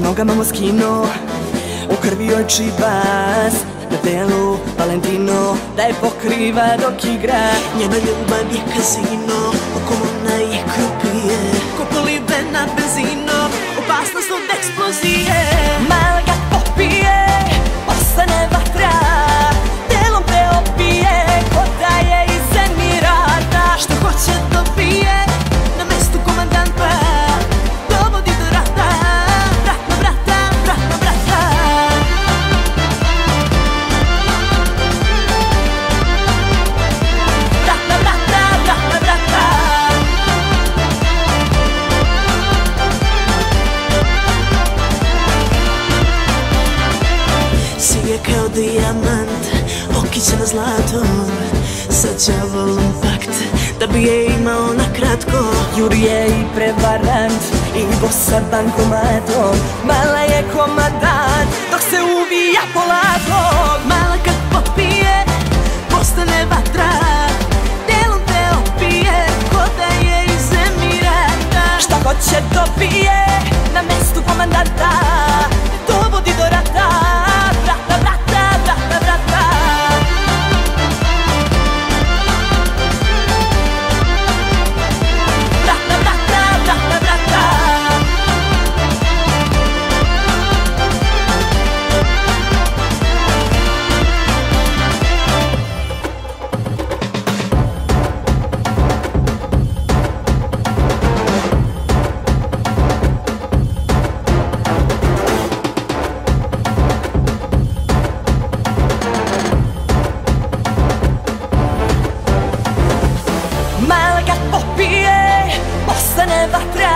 nogama Moschino, u krvi joj Chivas, na delu Valentino, da je pokriva dok igra. Njena ljubav je kazino, oko ona je krupije, ko polive na benzino, opasnost od eksplozije. Mala kad popije, ostane vatra, delom te opije, ko da je iz Emirata. Što hoće dobije, na mestu komandanta, dovodi do rata, brat na brata, brat na brata. Brat na brata, brat na brata. Sije kao dijamant, okićena zlatom, sa đavolom pakt, da bi je imao na kratko. Jurije i prevarant, i bossa bankomatom, mala je komandant, dok se uvija polako. Mala kad popije, postane vatra, delom te opije, ko da je iz Emirata. Šta hoće dobije, na mestu komandanta, dovodi do rata, brata, brata, brata, brata. Brata, brata, brata, brata. Mala kad popije, postane vatra,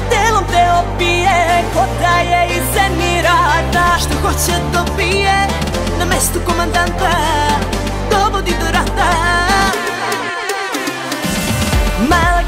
delom te opije, ko da je iz Emirata. Što hoće dobije, na mestu komandanta, dovodi do rata. Mala